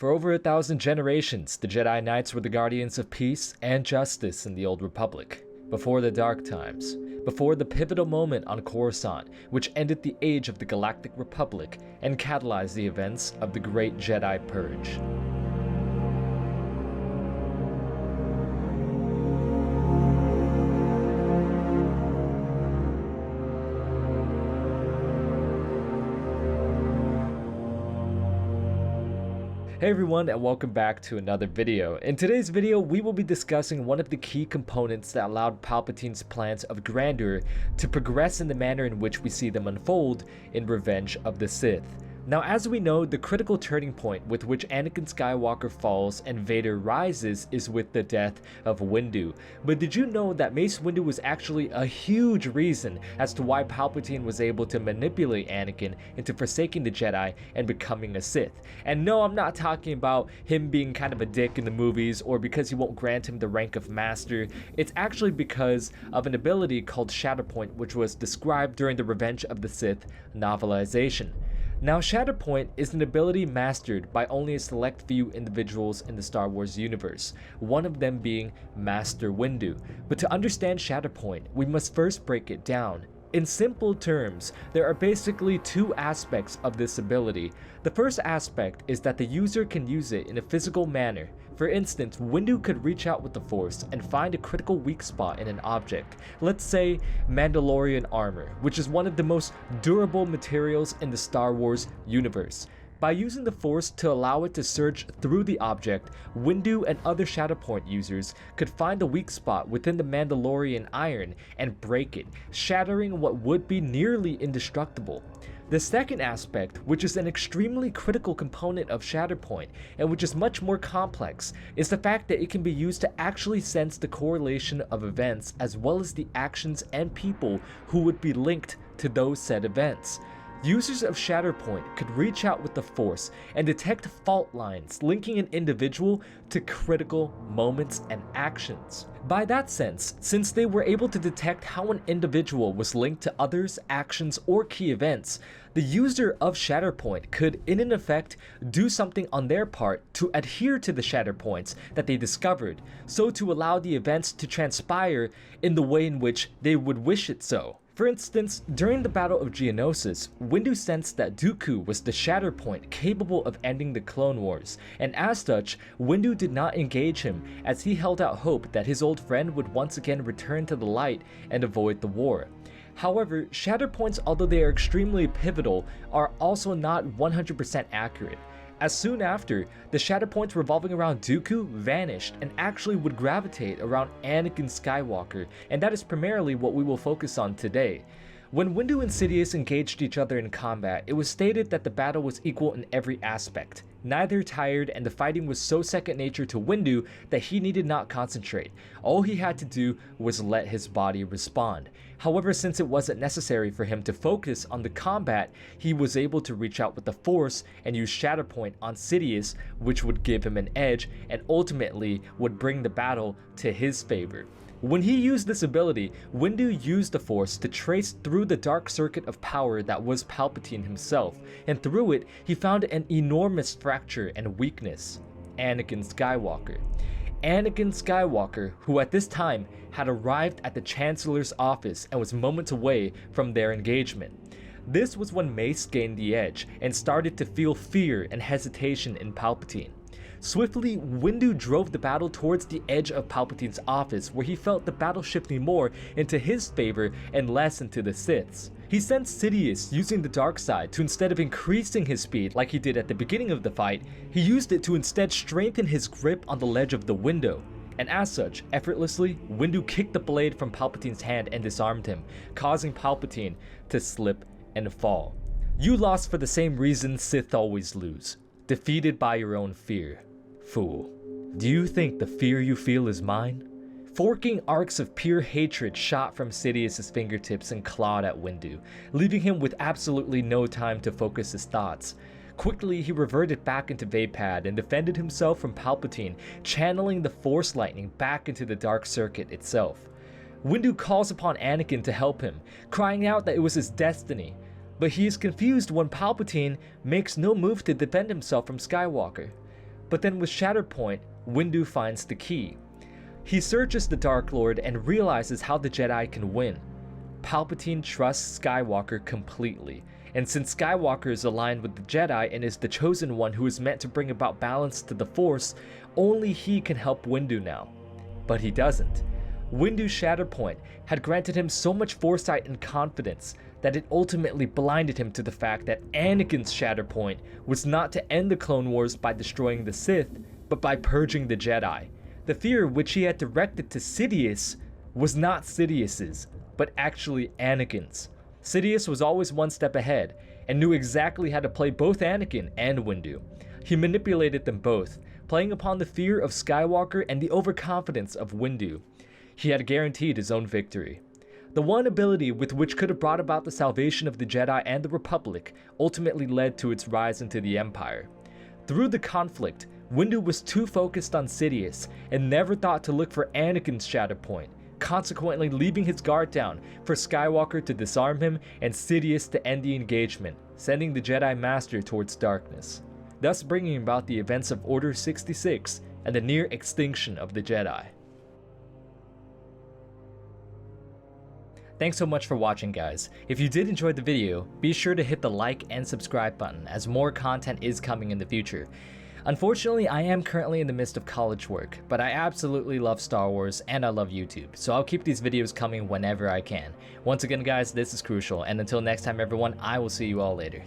For over 1,000 generations, the Jedi Knights were the guardians of peace and justice in the Old Republic. Before the Dark Times, before the pivotal moment on Coruscant, which ended the age of the Galactic Republic and catalyzed the events of the Great Jedi Purge. Hey everyone, and welcome back to another video. In today's video, we will be discussing one of the key components that allowed Palpatine's plans of grandeur to progress in the manner in which we see them unfold in Revenge of the Sith. Now, as we know, the critical turning point with which Anakin Skywalker falls and Vader rises is with the death of Windu. But did you know that Mace Windu was actually a huge reason as to why Palpatine was able to manipulate Anakin into forsaking the Jedi and becoming a Sith? And no, I'm not talking about him being kind of a dick in the movies or because he won't grant him the rank of Master. It's actually because of an ability called Shatterpoint, which was described during the Revenge of the Sith novelization. Now, Shatterpoint is an ability mastered by only a select few individuals in the Star Wars universe, one of them being Master Windu. But to understand Shatterpoint, we must first break it down. In simple terms, there are basically two aspects of this ability. The first aspect is that the user can use it in a physical manner. For instance, Windu could reach out with the Force and find a critical weak spot in an object. Let's say Mandalorian armor, which is one of the most durable materials in the Star Wars universe. By using the Force to allow it to surge through the object, Windu and other Shatterpoint users could find a weak spot within the Mandalorian iron and break it, shattering what would be nearly indestructible. The second aspect, which is an extremely critical component of Shatterpoint, and which is much more complex, is the fact that it can be used to actually sense the correlation of events as well as the actions and people who would be linked to those said events. Users of Shatterpoint could reach out with the Force and detect fault lines linking an individual to critical moments and actions. By that sense, since they were able to detect how an individual was linked to others, actions, or key events, the user of Shatterpoint could, in an effect, do something on their part to adhere to the Shatterpoints that they discovered, so to allow the events to transpire in the way in which they would wish it so. For instance, during the Battle of Geonosis, Windu sensed that Dooku was the Shatterpoint capable of ending the Clone Wars, and as such, Windu did not engage him as he held out hope that his old friend would once again return to the light and avoid the war. However, Shatterpoints, although they are extremely pivotal, are also not 100% accurate. As soon after, the Shatterpoints revolving around Dooku vanished and actually would gravitate around Anakin Skywalker, and that is primarily what we will focus on today. When Windu and Sidious engaged each other in combat, it was stated that the battle was equal in every aspect. Neither tired, and the fighting was so second nature to Windu that he needed not concentrate. All he had to do was let his body respond. However, since it wasn't necessary for him to focus on the combat, he was able to reach out with the Force and use Shatterpoint on Sidious, which would give him an edge and ultimately would bring the battle to his favor. When he used this ability, Windu used the Force to trace through the dark circuit of power that was Palpatine himself, and through it, he found an enormous fracture and weakness: Anakin Skywalker. Anakin Skywalker, who at this time had arrived at the Chancellor's office and was moments away from their engagement. This was when Mace gained the edge and started to feel fear and hesitation in Palpatine. Swiftly, Windu drove the battle towards the edge of Palpatine's office, where he felt the battle shifting more into his favor and less into the Sith's. He sensed Sidious using the dark side to, instead of increasing his speed like he did at the beginning of the fight, he used it to instead strengthen his grip on the ledge of the window. And as such, effortlessly, Windu kicked the blade from Palpatine's hand and disarmed him, causing Palpatine to slip and fall. You lost for the same reason Sith always lose: defeated by your own fear. Fool. Do you think the fear you feel is mine? Forking arcs of pure hatred shot from Sidious's fingertips and clawed at Windu, leaving him with absolutely no time to focus his thoughts. Quickly, he reverted back into Vapad and defended himself from Palpatine, channeling the Force lightning back into the dark circuit itself. Windu calls upon Anakin to help him, crying out that it was his destiny, but he is confused when Palpatine makes no move to defend himself from Skywalker. But then with Shatterpoint, Windu finds the key. He searches the Dark Lord and realizes how the Jedi can win. Palpatine trusts Skywalker completely, and since Skywalker is aligned with the Jedi and is the chosen one who is meant to bring about balance to the Force, only he can help Windu now. But he doesn't. Windu's Shatterpoint had granted him so much foresight and confidence that it ultimately blinded him to the fact that Anakin's Shatterpoint was not to end the Clone Wars by destroying the Sith, but by purging the Jedi. The fear which he had directed to Sidious was not Sidious's, but actually Anakin's. Sidious was always one step ahead, and knew exactly how to play both Anakin and Windu. He manipulated them both, playing upon the fear of Skywalker and the overconfidence of Windu. He had guaranteed his own victory. The one ability with which could have brought about the salvation of the Jedi and the Republic ultimately led to its rise into the Empire. Through the conflict, Windu was too focused on Sidious and never thought to look for Anakin's Shatterpoint, consequently leaving his guard down for Skywalker to disarm him and Sidious to end the engagement, sending the Jedi Master towards darkness, thus bringing about the events of Order 66 and the near extinction of the Jedi. Thanks so much for watching, guys. If you did enjoy the video, be sure to hit the like and subscribe button, as more content is coming in the future. Unfortunately, I am currently in the midst of college work, but I absolutely love Star Wars and I love YouTube, so I'll keep these videos coming whenever I can. Once again, guys, this is Crucial, and until next time everyone, I will see you all later.